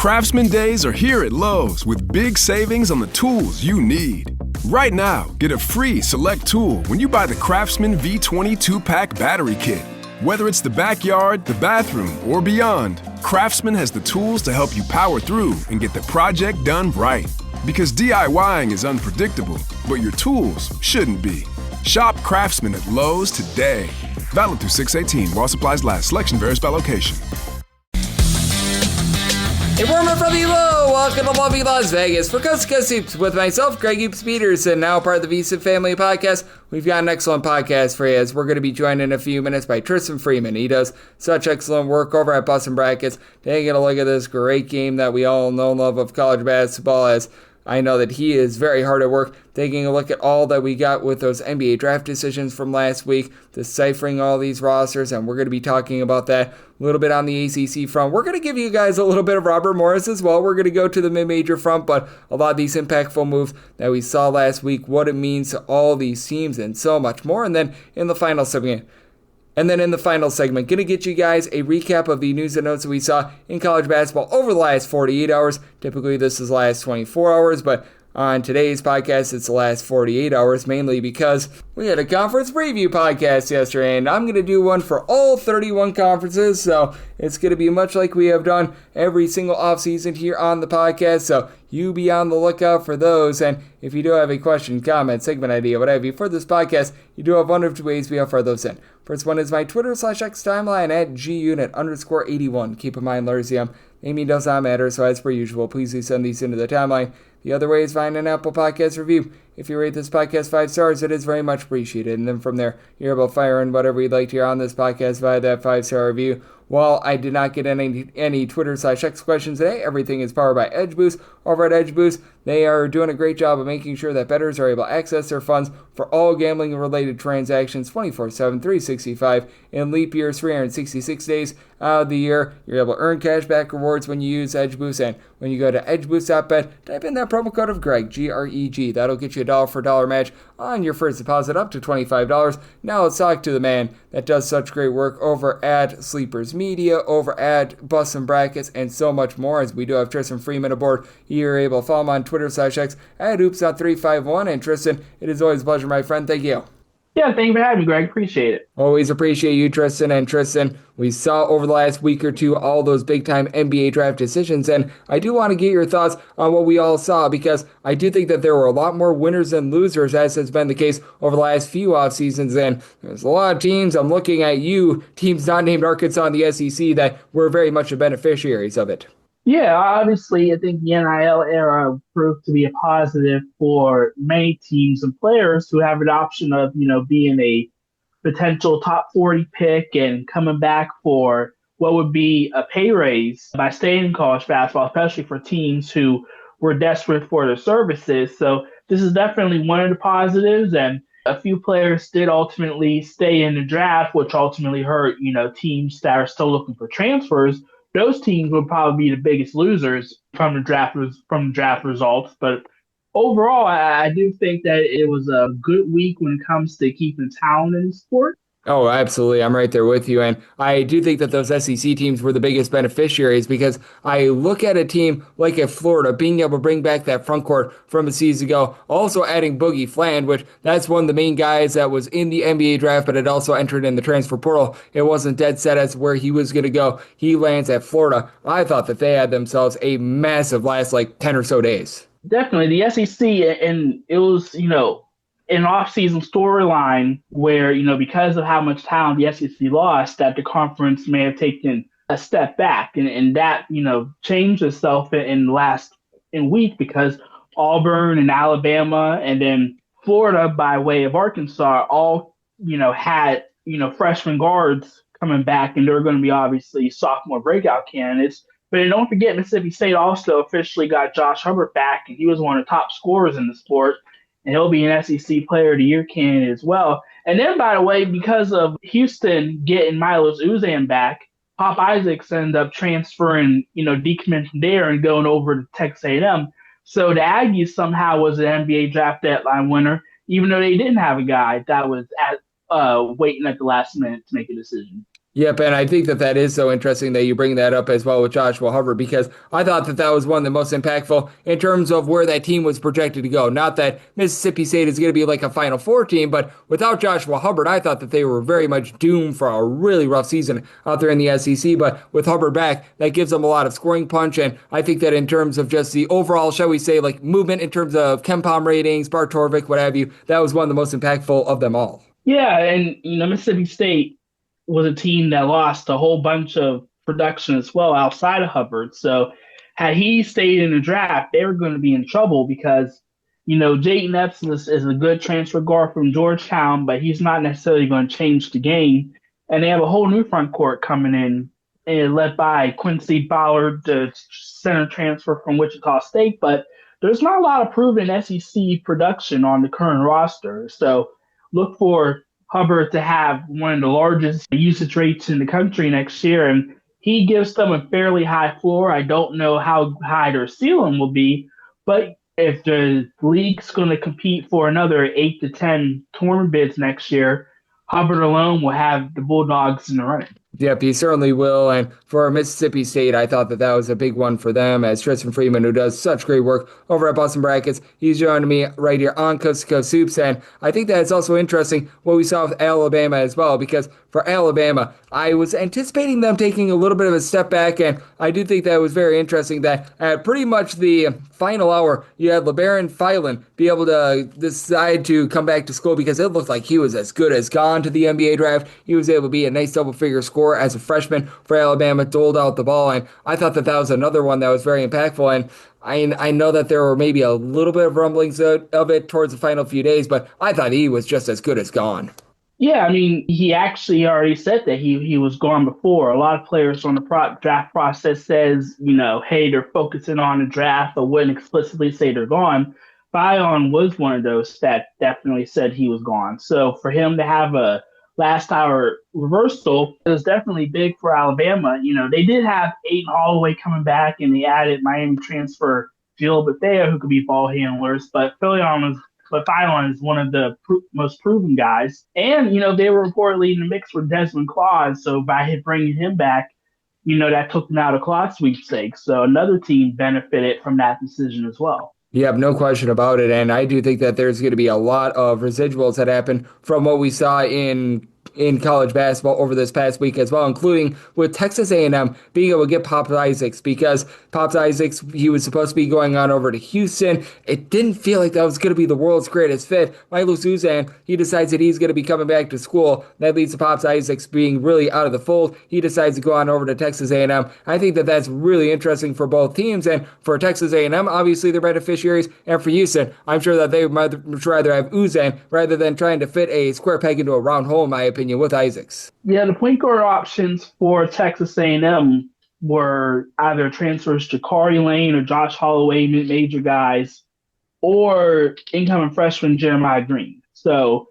Craftsman Days are here at Lowe's with big savings on the tools you need. Right now, get a free select tool when you buy the Craftsman V20 2-pack battery kit. Whether it's the backyard, the bathroom, or beyond, Craftsman has the tools to help you power through and get the project done right. Because DIYing is unpredictable, but your tools shouldn't be. Shop Craftsman at Lowe's today. Valid through 6/18 while supplies last. Selection varies by location. A warmer from below. Welcome to lovely Las Vegas for Coast to Coast Hoops with myself, Greg Hoops Peterson, now part of the VSiP Family Podcast. We've got an excellent podcast for you as we're going to be joined in a few minutes by Tristan Freeman. He does such excellent work over at Bussin' Brackets, taking a look at this great game that we all know and love of college basketball, as I know that he is very hard at work taking a look at all that we got with those NBA draft decisions from last week, deciphering all these rosters, and we're going to be talking about that a little bit on the ACC front. We're going to give you guys a little bit of Robert Morris as well. We're going to go to the mid-major front, but a lot of these impactful moves that we saw last week, what it means to all these teams, and so much more. And then in the final segment, going to get you guys a recap of the news and notes that we saw in college basketball over the last 48 hours. Typically, this is the last 24 hours, but on today's podcast, it's the last 48 hours, mainly because we had a conference preview podcast yesterday, and I'm going to do one for all 31 conferences, so it's going to be much like we have done every single offseason here on the podcast, so you be on the lookout for those. And if you do have a question, comment, segment idea, what have you for this podcast, you do have one of two ways we offer those in. First one is my Twitter/X timeline at gunit_81. Keep in mind, Larsium, naming does not matter, so as per usual, please do send these into the timeline. The other way is find an Apple Podcast review. If you rate this podcast 5 stars, it is very much appreciated. And then from there, you're able to fire in whatever you'd like to hear on this podcast via that 5-star review. While I did not get any Twitter/X questions today, everything is powered by EdgeBoost. Over at EdgeBoost, they are doing a great job of making sure that bettors are able to access their funds for all gambling-related transactions 24/7, 365, in leap years, 366 days out of the year. You're able to earn cashback rewards when you use EdgeBoost, and when you go to edgeboost.bet, type in that promo code of Greg, G-R-E-G. That'll get you a $1 match on your first deposit up to $25. Now let's talk to the man that does such great work over at Sleepers Media, over at Bussin' Brackets, and so much more, as we do have Tristan Freeman aboard. You're able to follow him on Twitter/X at Oops351. And Tristan, it is always a pleasure, my friend. Thank you. Yeah, thank you for having me, Greg. Appreciate it. Always appreciate you, Tristan. And Tristan, we saw over the last week or two all those big-time NBA draft decisions, and I do want to get your thoughts on what we all saw, because I do think that there were a lot more winners than losers, as has been the case over the last few off seasons, and there's a lot of teams, I'm looking at you, teams not named Arkansas in the SEC, that were very much the beneficiaries of it. Yeah, obviously, I think the NIL era proved to be a positive for many teams and players who have an option of, being a potential top 40 pick and coming back for what would be a pay raise by staying in college basketball, especially for teams who were desperate for their services. So this is definitely one of the positives, and a few players did ultimately stay in the draft, which ultimately hurt, teams that are still looking for transfers. Those teams would probably be the biggest losers from the draft results. But overall, I do think that it was a good week when it comes to keeping talent in the sport. Oh, absolutely. I'm right there with you. And I do think that those SEC teams were the biggest beneficiaries, because I look at a team like at Florida being able to bring back that front court from a season ago, also adding Boogie Fland, which that's one of the main guys that was in the NBA draft, but had also entered in the transfer portal. It wasn't dead set as where he was going to go. He lands at Florida. I thought that they had themselves a massive last 10 or so days. Definitely. The SEC, and it was, an off-season storyline where, because of how much talent the SEC lost, that the conference may have taken a step back. And that, changed itself in the last week, because Auburn and Alabama and then Florida, by way of Arkansas, all, had, freshman guards coming back, and they're going to be obviously sophomore breakout candidates. But then don't forget, Mississippi State also officially got Josh Hubbard back, and he was one of the top scorers in the sport. And he'll be an SEC Player of the Year candidate as well. And then, by the way, because of Houston getting Milos Uzan back, Pop Isaacs ended up transferring, decommitting there and going over to Texas A&M. So the Aggies somehow was an NBA draft deadline winner, even though they didn't have a guy that was waiting at the last minute to make a decision. Yep, and I think that that is so interesting that you bring that up as well with Joshua Hubbard because I thought that that was one of the most impactful in terms of where that team was projected to go. Not that Mississippi State is going to be like a Final Four team, but without Joshua Hubbard, I thought that they were very much doomed for a really rough season out there in the SEC. But with Hubbard back, that gives them a lot of scoring punch, and I think that in terms of just the overall, shall we say, like movement in terms of KenPom ratings, Bart Torvik, what have you, that was one of the most impactful of them all. Yeah, and Mississippi State was a team that lost a whole bunch of production as well outside of Hubbard. So had he stayed in the draft, they were going to be in trouble because Jayden Epson is a good transfer guard from Georgetown, but he's not necessarily going to change the game. And they have a whole new front court coming in, and led by Quincy Ballard, the center transfer from Wichita State. But there's not a lot of proven SEC production on the current roster. So look for Hubbard to have one of the largest usage rates in the country next year, and he gives them a fairly high floor. I don't know how high their ceiling will be, but if the league's going to compete for another 8 to 10 tournament bids next year, Hubbard alone will have the Bulldogs in the running. Yep, he certainly will. And for Mississippi State, I thought that that was a big one for them as Tristan Freeman, who does such great work over at Boston Brackets, he's joining me right here on Coast to Coast Hoops. And I think that it's also interesting what we saw with Alabama as well, because for Alabama, I was anticipating them taking a little bit of a step back, and I do think that was very interesting that at pretty much the final hour, you had LeBaron Filan be able to decide to come back to school because it looked like he was as good as gone to the NBA draft. He was able to be a nice double-figure scorer as a freshman for Alabama, doled out the ball, and I thought that that was another one that was very impactful. And I know that there were maybe a little bit of rumblings of it towards the final few days, but I thought he was just as good as gone. Yeah, I mean, he actually already said that he was gone before. A lot of players on the draft process says, hey, they're focusing on the draft, but wouldn't explicitly say they're gone. Bion was one of those that definitely said he was gone. So for him to have a last hour reversal, it was definitely big for Alabama. They did have Aiden Holloway coming back, and they added Miami transfer Jill Bethea, who could be ball handlers, but Philon is one of the most proven guys. And, they were reportedly in the mix with Desmond Claus. So by bringing him back, that took them out of Claus sweepstakes. So another team benefited from that decision as well. Yeah, no question about it. And I do think that there's going to be a lot of residuals that happen from what we saw in college basketball over this past week as well, including with Texas A&M being able to get Pops Isaacs, because Pops Isaacs, he was supposed to be going on over to Houston. It didn't feel like that was going to be the world's greatest fit. Milo Suzan, he decides that he's going to be coming back to school. That leads to Pops Isaacs being really out of the fold. He decides to go on over to Texas A&M. I think that that's really interesting for both teams, and for Texas A&M, obviously they're beneficiaries, and for Houston, I'm sure that they would much rather have Uzan rather than trying to fit a square peg into a round hole, in my opinion, with Isaacs. Yeah, the point guard options for Texas A&M were either transfers to Jakari Lane or Josh Holloway, mid-major guys, or incoming freshman Jeremiah Green. So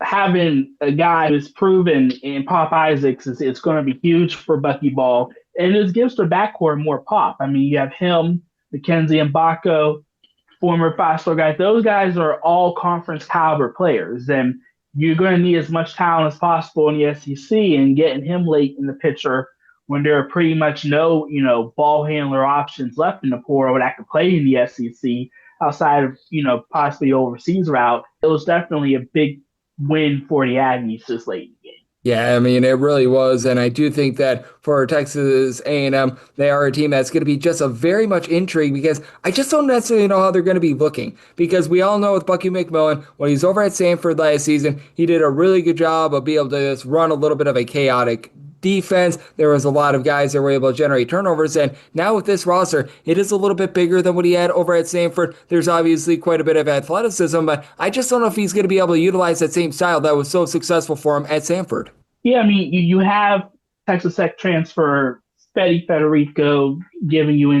having a guy who's proven in Pop Isaacs is going to be huge for Buckyball, and it gives their backcourt more pop. I mean, you have him, Mackenzie Mbako, former five-star guys. Those guys are all conference caliber players, and you're going to need as much talent as possible in the SEC, and getting him late in the picture when there are pretty much no, ball handler options left in the portal that could play in the SEC outside of, possibly overseas route. It was definitely a big win for the Aggies this late in the game. Yeah, I mean, it really was. And I do think that for Texas A&M, they are a team that's going to be just a very much intrigue, because I just don't necessarily know how they're going to be looking. Because we all know with Bucky McMillan, when he's over at Stanford last season, he did a really good job of being able to just run a little bit of a chaotic defense. There was a lot of guys that were able to generate turnovers, and now with this roster, it is a little bit bigger than what he had over at Stanford. There's obviously quite a bit of athleticism, but I just don't know if he's going to be able to utilize that same style that was so successful for him at Stanford. Yeah, I mean, you have Texas Tech transfer Fede Federico giving you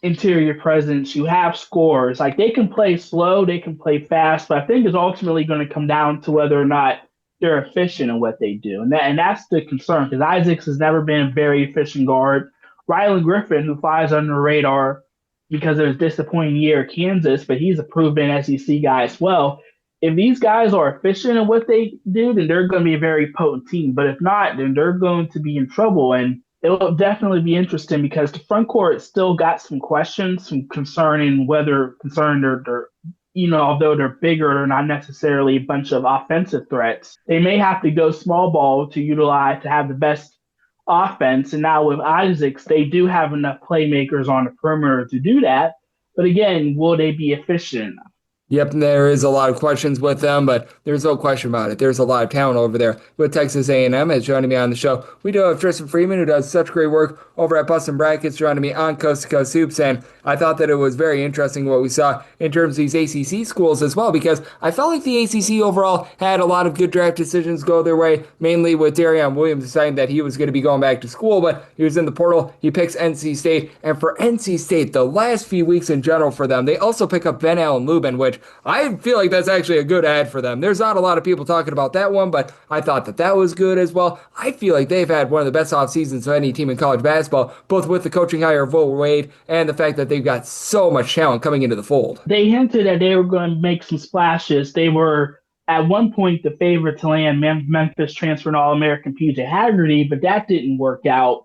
interior presence. You have scores. Like, they can play slow, they can play fast, but I think it's ultimately going to come down to whether or not they're efficient in what they do. And that's the concern, because Isaacs has never been a very efficient guard. Rylan Griffin, who flies under the radar because of his disappointing year at Kansas, but he's a proven SEC guy as well. if these guys are efficient in what they do, then they're going to be a very potent team. But if not, then they're going to be in trouble. And it'll definitely be interesting because the front court still got some questions, some concerning whether concerned they're although they're bigger, they're not necessarily a bunch of offensive threats. They may have to go small ball to utilize to have the best offense. And now with Isaacs, they do have enough playmakers on the perimeter to do that. But again, will they be efficient enough? Yep, there is a lot of questions with them, but there's no question about it. There's a lot of talent over there with Texas A&M. As joining me on the show, we do have Tristan Freeman, who does such great work over at Boston Brackets, joining me on Coast to Coast Hoops. And I thought that it was very interesting what we saw in terms of these ACC schools as well, because I felt like the ACC overall had a lot of good draft decisions go their way, mainly with Darion Williams deciding that he was going to be going back to school, but he was in the portal. He picks NC State. And for NC State, the last few weeks in general for them, they also pick up Ben Allen Lubin, which I feel like that's actually a good ad for them. There's not a lot of people talking about that one, but I thought that that was good as well. I feel like they've had one of the best off seasons of any team in college basketball, both with the coaching hire of Will Wade and the fact that they've got so much talent coming into the fold. They hinted that they were going to make some splashes. They were at one point the favorite to land Memphis transfer and All-American PJ Haggerty, but that didn't work out.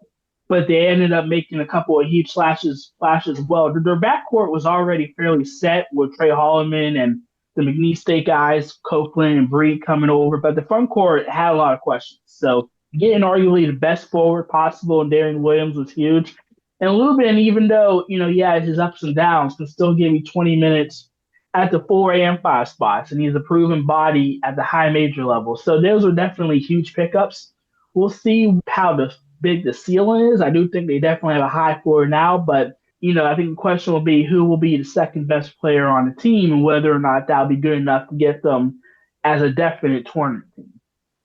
But they ended up making a couple of huge splashes as well. Their backcourt was already fairly set with Trey Holloman and the McNeese State guys, Copeland and Bree coming over, but the front court had a lot of questions. So getting arguably the best forward possible in Darion Williams was huge. And Lubin, even though, he had his ups and downs, can still give you 20 minutes at the 4 and 5 spots. And he's a proven body at the high major level. So those are definitely huge pickups. We'll see how big the ceiling is. I do think they definitely have a high floor now, but I think the question will be who will be the second best player on the team and whether or not that'll be good enough to get them as a definite tournament team.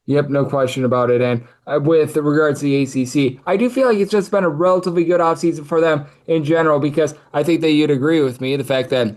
Yep, no question about it. And with regards to the ACC, I do feel like it's just been a relatively good offseason for them in general, because I think that you'd agree with me, the fact that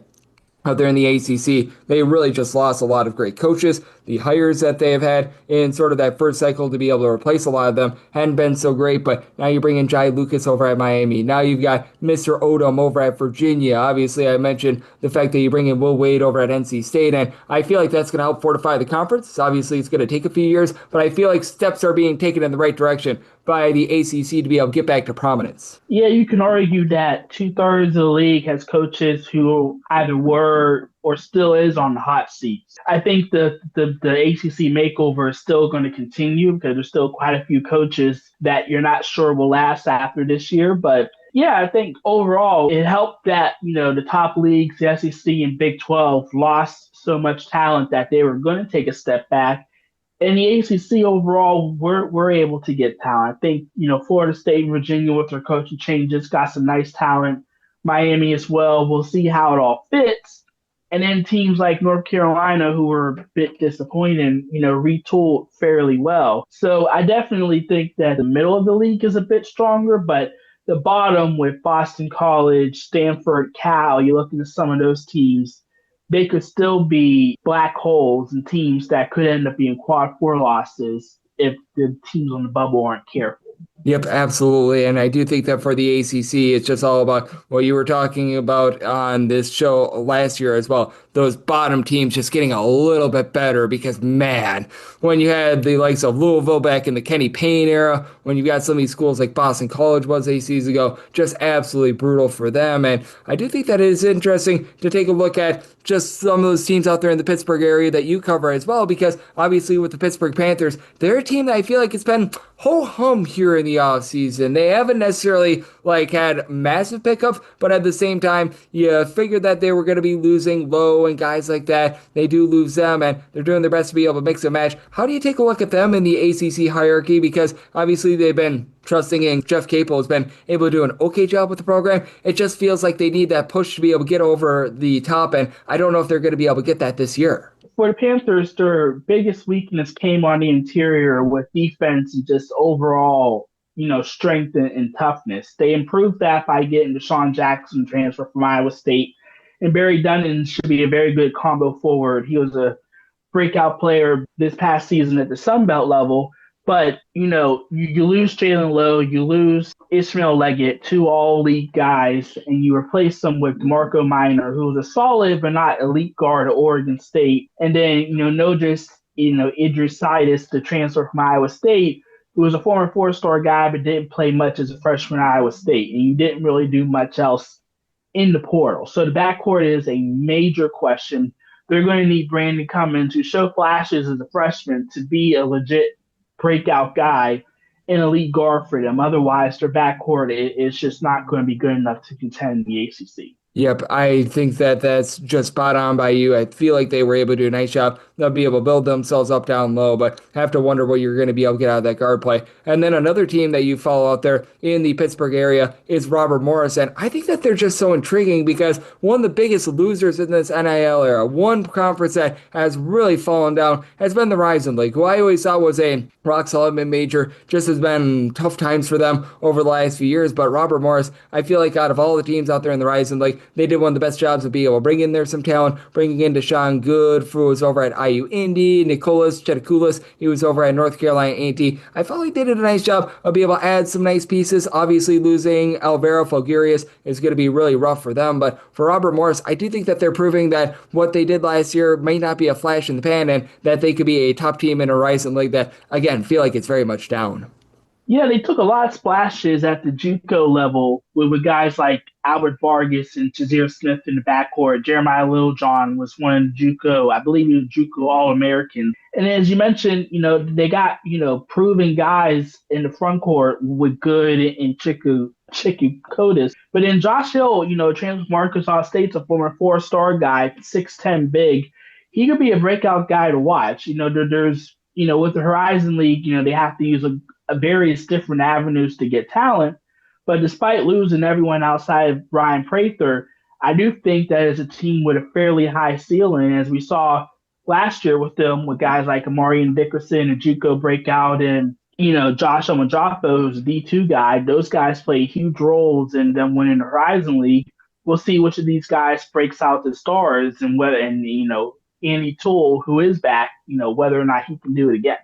out there in the ACC, they really just lost a lot of great coaches. The hires that they have had in sort of that first cycle to be able to replace a lot of them hadn't been so great, but now you bring in Jai Lucas over at Miami. Now you've got Mr. Odom over at Virginia. Obviously, I mentioned the fact that you bring in Will Wade over at NC State, and I feel like that's going to help fortify the conference. Obviously, it's going to take a few years, but I feel like steps are being taken in the right direction by the ACC to be able to get back to prominence. Yeah, you can argue that 2/3 of the league has coaches who either were or still is on the hot seats. I think the ACC makeover is still going to continue because there's still quite a few coaches that you're not sure will last after this year. But yeah, I think overall it helped that, the top leagues, the SEC and Big 12 lost so much talent that they were going to take a step back. And the ACC overall, we're able to get talent. I think, Florida State and Virginia with their coaching changes got some nice talent. Miami as well. We'll see how it all fits. And then teams like North Carolina, who were a bit disappointing, retooled fairly well. So I definitely think that the middle of the league is a bit stronger, but the bottom with Boston College, Stanford, Cal, you look into some of those teams, they could still be black holes and teams that could end up being quad 4 losses if the teams on the bubble aren't careful. Yep, absolutely. And I do think that for the ACC, it's just all about what you were talking about on this show last year as well. Those bottom teams just getting a little bit better because, man, when you had the likes of Louisville back in the Kenny Payne era, when you got some of these schools like Boston College was 8 seasons ago, just absolutely brutal for them. And I do think that it is interesting to take a look at just some of those teams out there in the Pittsburgh area that you cover as well, because obviously with the Pittsburgh Panthers, they're a team that I feel like it's been ho-hum here in the offseason. They haven't necessarily had massive pickups, but at the same time, you figured that they were going to be losing Lowe and guys like that. They do lose them, and they're doing their best to be able to mix and match. How do you take a look at them in the ACC hierarchy? Because obviously they've been trusting in Jeff Capel has been able to do an okay job with the program. It just feels like they need that push to be able to get over the top, and I don't know if they're going to be able to get that this year. For the Panthers, their biggest weakness came on the interior with defense and just overall, strength and toughness. They improved that by getting Deshaun Jackson transfer from Iowa State. And Barry Dunnan should be a very good combo forward. He was a breakout player this past season at the Sun Belt level. But, you lose Jalen Lowe, you lose Ishmael Leggett, two all-league guys, and you replace them with DeMarco Minor, who was a solid but not elite guard at Oregon State. And then, Idris Sidis, the transfer from Iowa State, who was a former four-star guy but didn't play much as a freshman at Iowa State. And you didn't really do much else in the portal. So the backcourt is a major question. They're going to need Brandon Cummins to show flashes as a freshman to be a legit breakout guy in a league guard for them. Otherwise, their backcourt is just not going to be good enough to contend in the ACC. Yep, I think that's just spot on by you. I feel like they were able to do a nice job. They'll be able to build themselves up down low, but have to wonder what you're going to be able to get out of that guard play. And then another team that you follow out there in the Pittsburgh area is Robert Morris, and I think that they're just so intriguing because one of the biggest losers in this NIL era, one conference that has really fallen down, has been the Horizon League, who I always thought was a rock solid mid-major, just has been tough times for them over the last few years. But Robert Morris, I feel like out of all the teams out there in the Horizon League, they did one of the best jobs of being able to bring in there some talent, bringing in Deshaun Good, who was over at IU Indy, Nicholas Chetakoulis, he was over at North Carolina A&T. I felt like they did a nice job of being able to add some nice pieces. Obviously, losing Alvaro Falgarius is going to be really rough for them, but for Robert Morris, I do think that they're proving that what they did last year may not be a flash in the pan and that they could be a top team in a Horizon League that, again, feel like it's very much down. Yeah, they took a lot of splashes at the JUCO level with guys like Albert Vargas and Jazir Smith in the backcourt. Jeremiah Littlejohn was one of the JUCO, I believe he was JUCO All-American. And as you mentioned, they got, proven guys in the front court with Good and Chiku Kotis. But then Josh Hill, transfer from Arkansas State's a former four-star guy, 6'10", big. He could be a breakout guy to watch. There's, with the Horizon League, they have to use a various different avenues to get talent. But despite losing everyone outside of Brian Prather, I do think that as a team with a fairly high ceiling, as we saw last year with them, with guys like Amarian Dickerson and JUCO breakout and, Josh Omajafo, who's a D2 guy, those guys play huge roles in them winning the Horizon League. We'll see which of these guys breaks out the stars and whether, Andy Toole, who is back, whether or not he can do it again.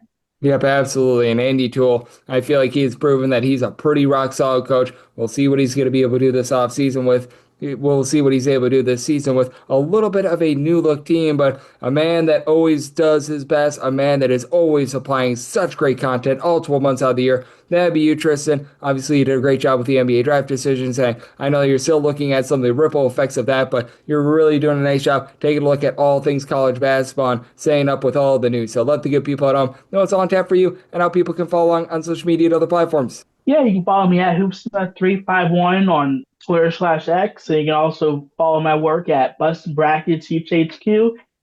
Yep, absolutely. And Andy Toole, I feel like he's proven that he's a pretty rock-solid coach. We'll see what he's going to be able to do this offseason with. We'll see what he's able to do this season with a little bit of a new-look team, but a man that always does his best, a man that is always supplying such great content all 12 months out of the year. That'd be you, Tristan. Obviously, you did a great job with the NBA draft decisions, and I know you're still looking at some of the ripple effects of that, but you're really doing a nice job taking a look at all things college basketball and staying up with all the news. So let the good people at home know what's on tap for you and how people can follow along on social media and other platforms. Yeah, you can follow me at Hoopsmith351 on Twitter/X. And you can also follow my work at Bustin' Brackets HQ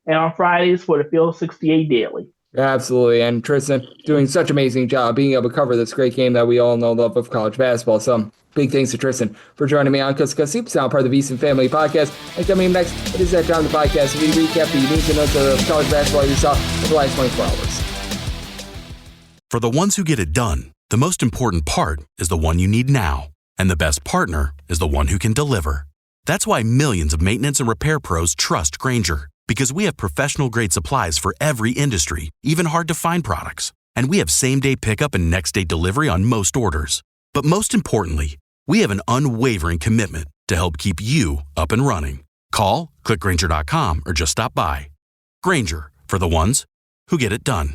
and on Fridays for the Field 68 Daily. Absolutely. And Tristan doing such an amazing job being able to cover this great game that we all know love of college basketball. So big thanks to Tristan for joining me on Cuz Soups, now part of the VSiN Family Podcast. And coming next, it is that time of the podcast. We recap the news and notes of college basketball you saw over the last 24 hours. For the ones who get it done, the most important part is the one you need now. And the best partner is the one who can deliver. That's why millions of maintenance and repair pros trust Grainger, because we have professional-grade supplies for every industry, even hard-to-find products. And we have same-day pickup and next-day delivery on most orders. But most importantly, we have an unwavering commitment to help keep you up and running. Call, click Grainger.com, or just stop by. Grainger, for the ones who get it done.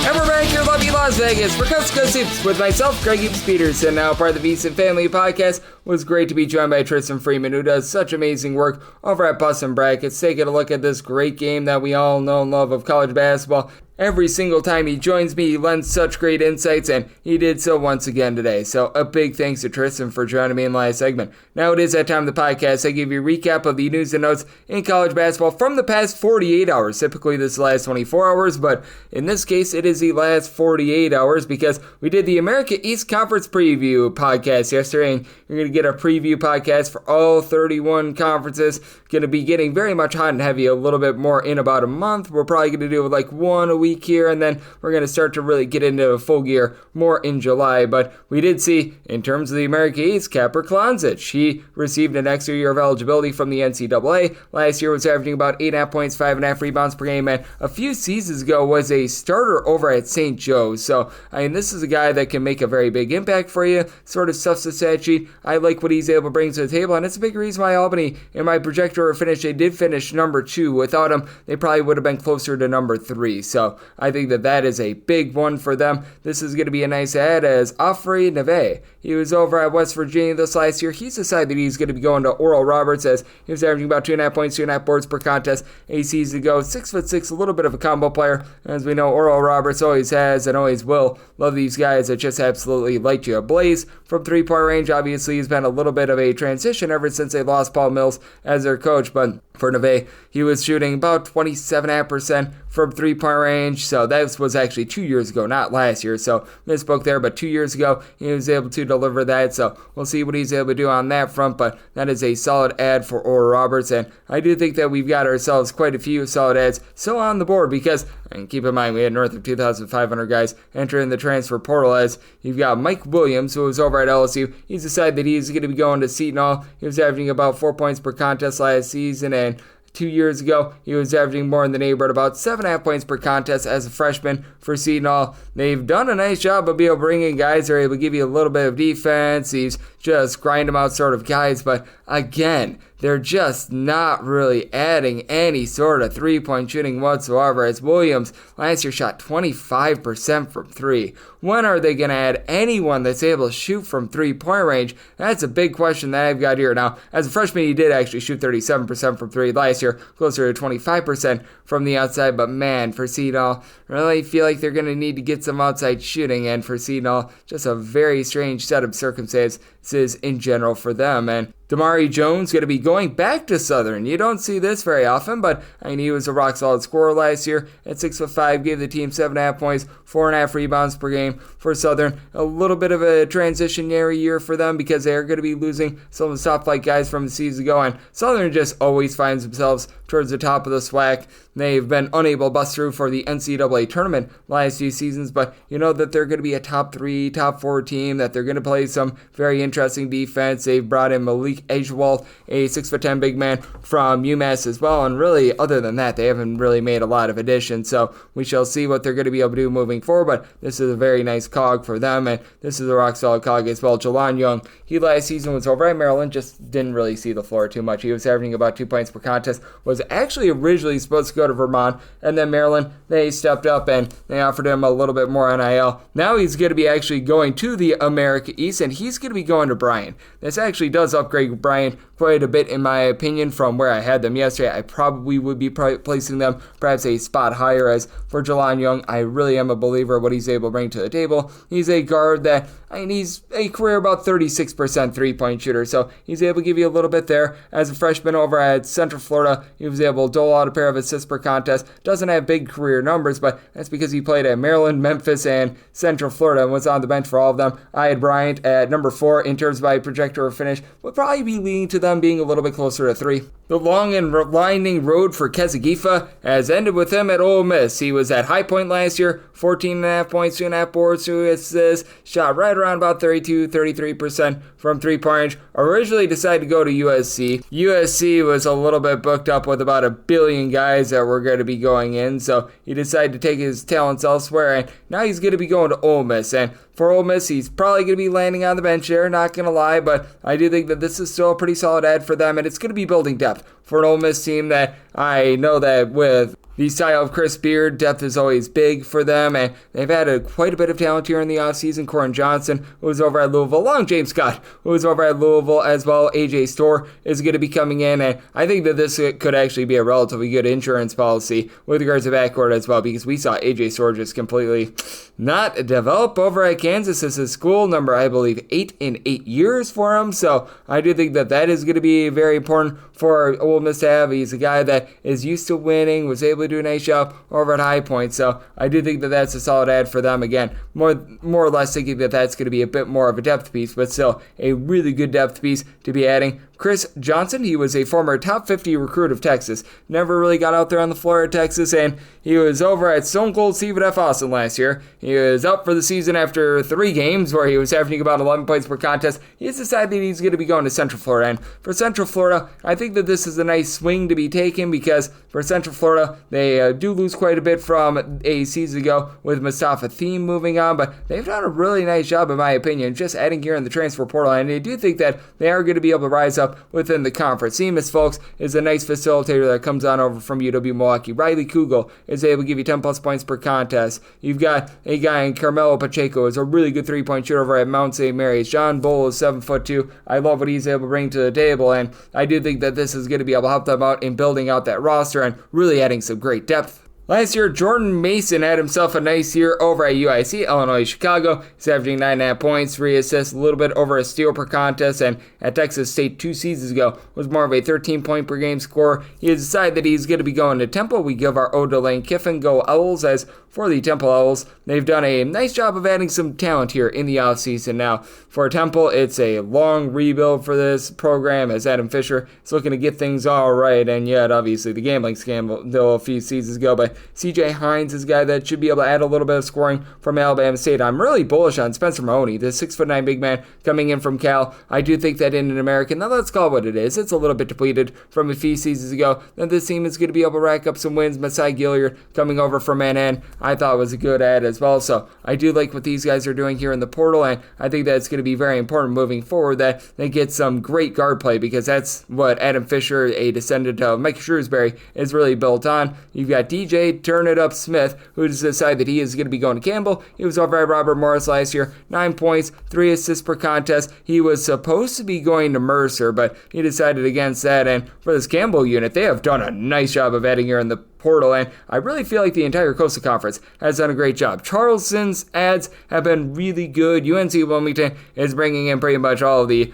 And we're back here in lovely Las Vegas for Coast to Coast Hoops with myself, Greg Hoops Peterson, now part of the VSiN Family Podcast. It was great to be joined by Tristan Freeman, who does such amazing work over at Bustin' Brackets, taking a look at this great game that we all know and love of college basketball. Every single time he joins me, he lends such great insights, and he did so once again today. So a big thanks to Tristan for joining me in the last segment. Now it is that time of the podcast. I give you a recap of the news and notes in college basketball from the past 48 hours. Typically this is the last 24 hours, but in this case it is the last 48 hours because we did the America East Conference Preview podcast yesterday, and you're going to get a preview podcast for all 31 conferences. Going to be getting very much hot and heavy a little bit more in about a month. We're probably going to do like one a week here, and then we're going to start to really get into full gear more in July. But we did see, in terms of the America East, Kapper Klonzich. He received an extra year of eligibility from the NCAA. Last year was averaging about 8.5 points, 5.5 rebounds per game, and a few seasons ago was a starter over at St. Joe's. So, this is a guy that can make a very big impact for you, sort of stuffs the stat sheet. I like what he's able to bring to the table, and it's a big reason why Albany, in my projector finish, they did finish number 2. Without him, they probably would have been closer to number 3. So, I think that is a big one for them. This is going to be a nice add as Ofri Neve. He was over at West Virginia this last year. He's decided he's going to be going to Oral Roberts as he was averaging about 2.5 points, 2.5 boards per contest. 8 seasons ago, 6'6", a little bit of a combo player. As we know, Oral Roberts always has and always will love these guys that just absolutely light you ablaze from three-point range. Obviously, he's been a little bit of a transition ever since they lost Paul Mills as their coach, but for Neve, he was shooting about 27.5% from three-point range, so that was actually 2 years ago, not last year, so misspoke there, but 2 years ago, he was able to deliver that, so we'll see what he's able to do on that front, but that is a solid add for Oral Roberts, and I do think that we've got ourselves quite a few solid adds still on the board, because, and keep in mind, we had north of 2,500 guys entering the transfer portal, as you've got Mike Williams, who was over at LSU. He's decided that he's going to be going to Seton Hall. He was averaging about 4 points per contest last season, and 2 years ago, he was averaging more in the neighborhood, about 7.5 points per contest as a freshman for Seton Hall. They've done a nice job of being able to bring in guys that are able to give you a little bit of defense. He's just grind them out sort of guys, but again, they're just not really adding any sort of three-point shooting whatsoever, as Williams last year shot 25% from three. When are they going to add anyone that's able to shoot from three-point range? That's a big question that I've got here. Now, as a freshman, he did actually shoot 37% from three last year, closer to 25% from the outside, but man, for Seton Hall, I really feel like they're going to need to get some outside shooting, and for Seton Hall, just a very strange set of circumstances in general for them. And Damari Jones going to be going back to Southern. You don't see this very often, but he was a rock-solid scorer last year at 6'5", gave the team 7.5 points, 4.5 rebounds per game for Southern. A little bit of a transitionary year for them because they are going to be losing some of the top-flight guys from the season ago, and Southern just always finds themselves towards the top of the SWAC. They've been unable to bust through for the NCAA tournament last few seasons, but you know that they're going to be a top 3, top 4 team, that they're going to play some very interesting defense. They've brought in Malik Ejewalt, a 6'10" big man from UMass as well, and really, other than that, they haven't really made a lot of additions, so we shall see what they're going to be able to do moving forward, but this is a very nice cog for them, and this is a rock-solid cog as well. Jelon Young, he last season was over at Maryland, just didn't really see the floor too much. He was averaging about 2 points per contest, was actually originally supposed to go to Vermont, and then Maryland, they stepped up and they offered him a little bit more NIL. Now he's going to be actually going to the America East, and he's going to be going to Bryant. This actually does upgrade Bryant quite a bit, in my opinion, from where I had them yesterday. I probably would be placing them perhaps a spot higher, as for Jelon Young, I really am a believer of what he's able to bring to the table. He's a guard that, he's a career about 36% three-point shooter, so he's able to give you a little bit there. As a freshman over at Central Florida, he was able to dole out a pair of assists per contest. Doesn't have big career numbers, but that's because he played at Maryland, Memphis, and Central Florida and was on the bench for all of them. I had Bryant at number 4 in terms of my projector or finish. Would probably be leaning to them being a little bit closer to 3. The long and winding road for Kezigifa has ended with him at Ole Miss. He was at High Point last year, 14.5 points, 2.5 boards, 2 assists, shot right around about 33% from three-point range. Originally decided to go to USC. USC was a little bit booked up with about 1 billion guys that were going to be going in, so he decided to take his talents elsewhere, and now he's going to be going to Ole Miss. And for Ole Miss, he's probably going to be landing on the bench there, not going to lie, but I do think that this is still a pretty solid add for them, and it's going to be building depth for an Ole Miss team that I know that with the style of Chris Beard, depth is always big for them, and they've had quite a bit of talent here in the offseason. Corin Johnson, who was over at Louisville, along James Scott, who was over at Louisville as well. AJ Storr is going to be coming in, and I think that this could actually be a relatively good insurance policy with regards to backcourt as well, because we saw AJ Storr just completely not develop over at Kansas. This is school number, I believe, 8 in 8 years for him, so I do think that is going to be very important for Ole Miss to have. He's a guy that that is used to winning, was able to do a nice job over at High Point. So I do think that that's a solid add for them. Again, more or less thinking that that's going to be a bit more of a depth piece, but still a really good depth piece to be adding. Chris Johnson, he was a former top 50 recruit of Texas. Never really got out there on the floor at Texas, and he was over at Stone Cold Stephen F. Austin last year. He was out for the season after 3 games where he was averaging about 11 points per contest. He's decided that he's going to be going to Central Florida, and for Central Florida, I think that this is a nice swing to be taken because for Central Florida, they do lose quite a bit from a season ago with Mustafa Thiem moving on, but they've done a really nice job, in my opinion, just adding here in the transfer portal, and I do think that they are going to be able to rise up within the conference. Seamus, folks, is a nice facilitator that comes on over from UW Milwaukee. Riley Kugel is able to give you 10 plus points per contest. You've got a guy in Carmelo Pacheco, is a really good 3-point shooter over at Mount St. Mary's. John Bull is 7'2". I love what he's able to bring to the table, and I do think that this is going to be able to help them out in building out that roster and really adding some great depth. Last year, Jordan Mason had himself a nice year over at UIC, Illinois, Chicago. He's averaging 9.5 points, 3 assists, a little bit over a steal per contest, and at Texas State 2 seasons ago was more of a 13-point per game scorer. He has decided that he's going to be going to Temple. We give our ode to Lane Kiffin, go Owls, as for the Temple Owls, they've done a nice job of adding some talent here in the offseason. Now, for Temple, it's a long rebuild for this program as Adam Fisher is looking to get things all right, and yet, obviously, the gambling scandal a few seasons ago, but CJ Hines is a guy that should be able to add a little bit of scoring from Alabama State. I'm really bullish on Spencer Mahoney, the 6'9" big man coming in from Cal. I do think that in an American, now let's call it what it is, it's a little bit depleted from a few seasons ago, that this team is going to be able to rack up some wins. Masai Gilliard coming over from NN, I thought was a good add as well. So I do like what these guys are doing here in the portal, and I think that it's going to be very important moving forward that they get some great guard play, because that's what Adam Fisher, a descendant of Mike Shrewsbury, is really built on. You've got DJ Turn It Up Smith, who has decided that he is going to be going to Campbell. He was over at Robert Morris last year, 9 points, 3 assists per contest. He was supposed to be going to Mercer, but he decided against that, and for this Campbell unit, they have done a nice job of adding here in the portal, and I really feel like the entire Coastal Conference has done a great job. Charleston's ads have been really good. UNC Wilmington is bringing in pretty much all of the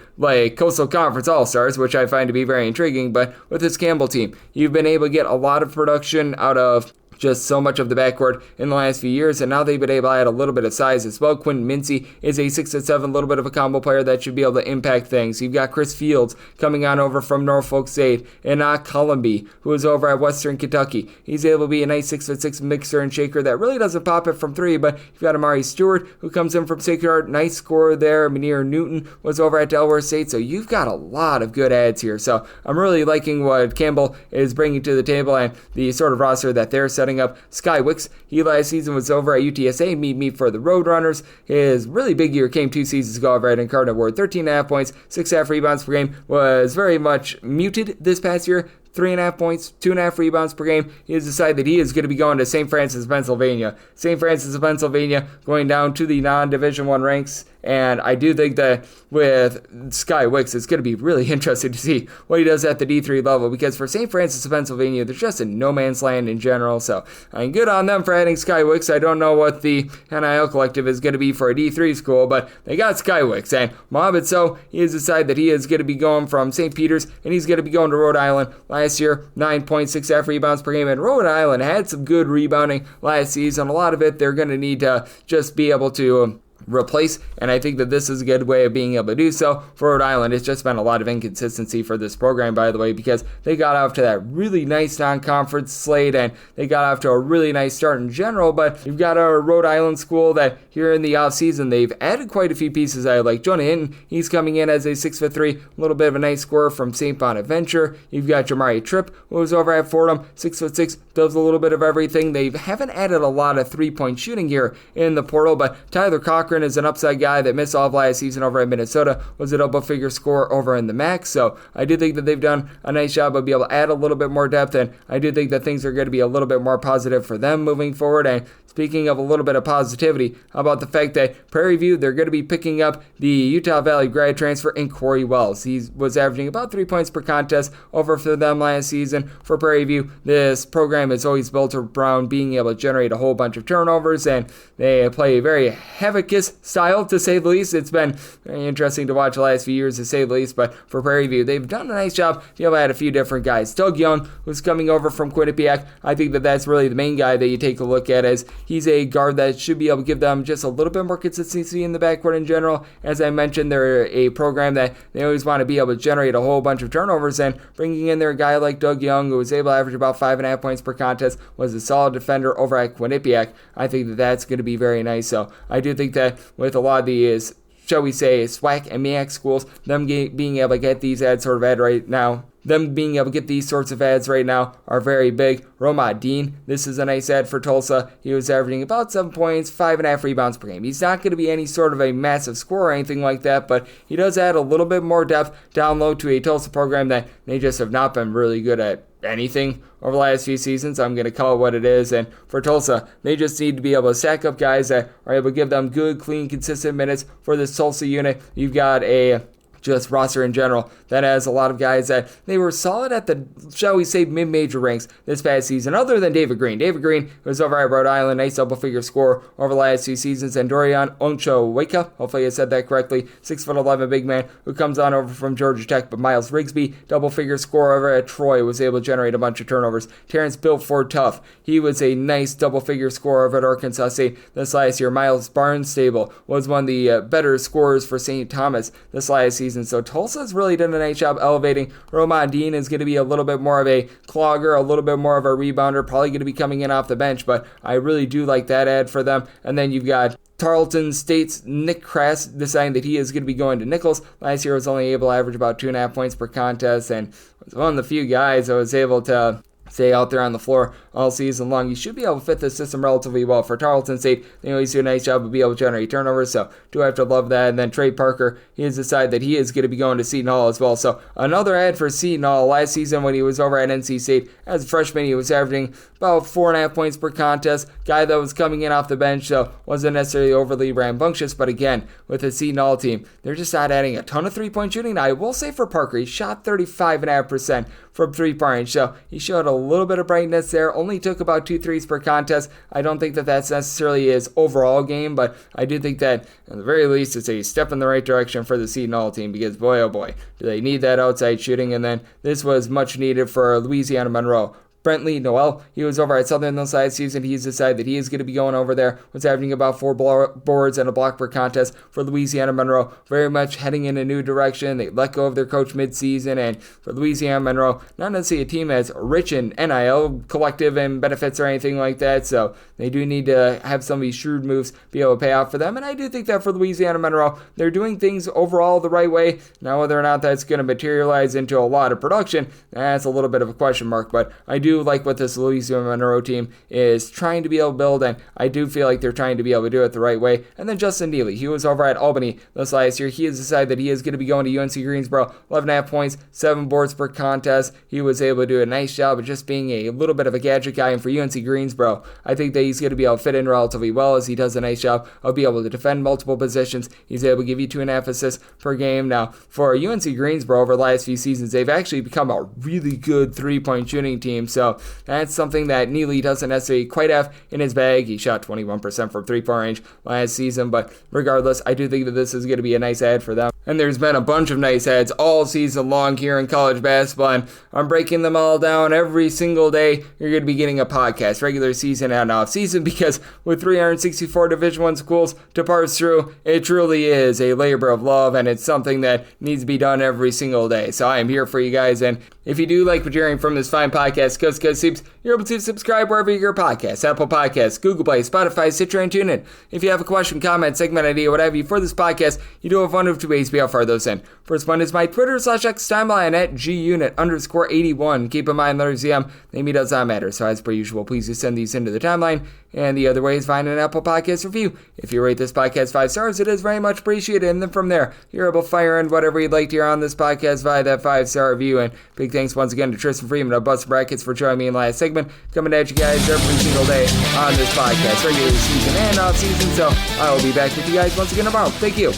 Coastal Conference All-Stars, which I find to be very intriguing, but with this Campbell team, you've been able to get a lot of production out of just so much of the backcourt in the last few years, and now they've been able to add a little bit of size as well. Quentin Mincy is a 6'7", little bit of a combo player that should be able to impact things. You've got Chris Fields coming on over from Norfolk State, and Columby, who is over at Western Kentucky. He's able to be a nice 6'6" mixer and shaker that really doesn't pop it from 3, but you've got Amari Stewart, who comes in from Sacred Heart, nice scorer there. Munir Newton was over at Delaware State, so you've got a lot of good ads here. So I'm really liking what Campbell is bringing to the table and the sort of roster that they're setting up. Sky Wicks, he last season was over at UTSA, meet for the Roadrunners. His really big year came 2 seasons ago over at Incarnate Word. 13.5 points, 6.5 rebounds per game, was very much muted this past year. 3.5 points, 2.5 rebounds per game. He has decided that he is going to be going to St. Francis, Pennsylvania. St. Francis, Pennsylvania, going down to the non-Division I ranks. And I do think that with Sky Wicks, it's going to be really interesting to see what he does at the D3 level, because for St. Francis of Pennsylvania, they're just in no man's land in general. So I'm good on them for adding Sky Wicks. I don't know what the NIL collective is going to be for a D3 school, but they got Sky Wicks. And Mohamed So, he has decided that he is going to be going from St. Peter's, and he's going to be going to Rhode Island. Last year, 9.6 rebounds per game, and Rhode Island had some good rebounding last season. A lot of it they're going to need to just be able to replace, and I think that this is a good way of being able to do so for Rhode Island. It's just been a lot of inconsistency for this program, by the way, because they got off to that really nice non-conference slate, and they got off to a really nice start in general, but you've got a Rhode Island school that here in the offseason, they've added quite a few pieces I like. Jonah Hinton, he's coming in as a 6'3", a little bit of a nice scorer from St. Bonaventure. You've got Jamari Tripp, who was over at Fordham, 6'6", does a little bit of everything. They haven't added a lot of three-point shooting here in the portal, but Tyler Cochran is an upside guy that missed all of last season over at Minnesota, was a double-figure scorer over in the MAC, so I do think that they've done a nice job of being able to add a little bit more depth, and I do think that things are going to be a little bit more positive for them moving forward. And speaking of a little bit of positivity, how about the fact that Prairie View, they're going to be picking up the Utah Valley grad transfer in Corey Wells. He was averaging about 3 points per contest over for them last season. For Prairie View, this program is always built around being able to generate a whole bunch of turnovers, and they play very havoc Lucas style, to say the least. It's been very interesting to watch the last few years, to say the least, but for Prairie View, they've done a nice job to be able to add a few different guys. Doug Young, who's coming over from Quinnipiac, I think that that's really the main guy that you take a look at, as he's a guard that should be able to give them just a little bit more consistency in the backcourt in general. As I mentioned, they're a program that they always want to be able to generate a whole bunch of turnovers, and bringing in their guy like Doug Young, who was able to average about 5.5 points per contest, was a solid defender over at Quinnipiac. I think that that's going to be very nice. So I do think that with a lot of these, shall we say, SWAC and MEAC schools, them being able to get these ads sort of ad right now, them being able to get these sorts of ads right now are very big. Romad Dean, this is a nice ad for Tulsa. He was averaging about 7 points, 5.5 rebounds per game. He's not going to be any sort of a massive scorer or anything like that, but he does add a little bit more depth down low to a Tulsa program that they just have not been really good at anything over the last few seasons. I'm going to call it what it is. And for Tulsa, they just need to be able to stack up guys that are able to give them good, clean, consistent minutes for this Tulsa unit. You've got a just roster in general that has a lot of guys that they were solid at the, shall we say, mid-major ranks this past season, other than David Green. David Green was over at Rhode Island, nice double-figure scorer over the last few seasons, and Dorian Onchoweka, hopefully I said that correctly, 6'11" big man who comes on over from Georgia Tech. But Miles Rigsby, double-figure scorer over at Troy, was able to generate a bunch of turnovers. Terrence Bilford Tough, he was a nice double-figure scorer over at Arkansas State this last year. Miles Barnstable was one of the better scorers for St. Thomas this last season. So Tulsa's really done a nice job elevating. Romad Dean is going to be a little bit more of a clogger, a little bit more of a rebounder, probably going to be coming in off the bench, but I really do like that ad for them. And then you've got Tarleton State's Nick Crass deciding that he is going to be going to Nichols. Last year was only able to average about 2.5 points per contest, and was one of the few guys that was able to stay out there on the floor all season long. You should be able to fit the system relatively well. For Tarleton State, they always do a nice job of being able to generate turnovers, so do have to love that. And then Trey Parker, he has decided that he is going to be going to Seton Hall as well. So another ad for Seton Hall. Last season when he was over at NC State, as a freshman, he was averaging about 4.5 points per contest. Guy that was coming in off the bench, so wasn't necessarily overly rambunctious, but again, with the Seton Hall team, they're just not adding a ton of three-point shooting. Now, I will say for Parker, he shot 35.5% from three-point range, so he showed a little bit of brightness there. Only took about 2 threes per contest. I don't think that that's necessarily his overall game, but I do think that at the very least it's a step in the right direction for the Seton Hall team, because boy oh boy, do they need that outside shooting. And then this was much needed for Louisiana Monroe. Brentley Noel, he was over at Southern this last season. He's decided that he is going to be going over there. Was averaging about 4 boards and a block per contest for Louisiana Monroe. Very much heading in a new direction. They let go of their coach midseason, and for Louisiana Monroe, not necessarily a team as rich in NIL collective and benefits or anything like that, so they do need to have some of these shrewd moves be able to pay off for them. And I do think that for Louisiana Monroe, they're doing things overall the right way. Now, whether or not that's going to materialize into a lot of production, that's a little bit of a question mark, but I do like what this Louisiana Monroe team is trying to be able to build, and I do feel like they're trying to be able to do it the right way. And then Justin Neely, he was over at Albany this last year. He has decided that he is going to be going to UNC Greensboro. 11.5 points, 7 boards per contest. He was able to do a nice job of just being a little bit of a gadget guy, and for UNC Greensboro, I think that he's going to be able to fit in relatively well, as he does a nice job of being able to defend multiple positions. He's able to give you 2.5 assists per game. Now, for UNC Greensboro over the last few seasons, they've actually become a really good three-point shooting team, so that's something that Neely doesn't necessarily quite have in his bag. He shot 21% from three-point range last season, but regardless, I do think that this is going to be a nice ad for them. And there's been a bunch of nice ads all season long here in college basketball, and I'm breaking them all down every single day. You're going to be getting a podcast, regular season and off season, because with 364 Division I schools to parse through, it truly is a labor of love, and it's something that needs to be done every single day. So I am here for you guys, and if you do like what you're hearing from this fine podcast, Coast to Coast Hoops, you're able to subscribe wherever you get your podcasts: Apple Podcasts, Google Play, Spotify, Stitcher, and TuneIn. If you have a question, comment, segment idea, whatever you for this podcast, you do have one of two ways to be able to fire those in. First one is my Twitter/X timeline at gunit_81. Keep in mind, letters EM, name does not matter. So as per usual, please just send these into the timeline. And the other way is find an Apple Podcast review. If you rate this podcast 5 stars, it is very much appreciated. And then from there, you're able to fire in whatever you'd like to hear on this podcast via that 5-star review. And big thanks once again to Tristan Freeman of Bust Brackets for joining me in the last segment, coming at you guys every single day on this podcast, regular season and off season. So I will be back with you guys once again tomorrow. Thank you.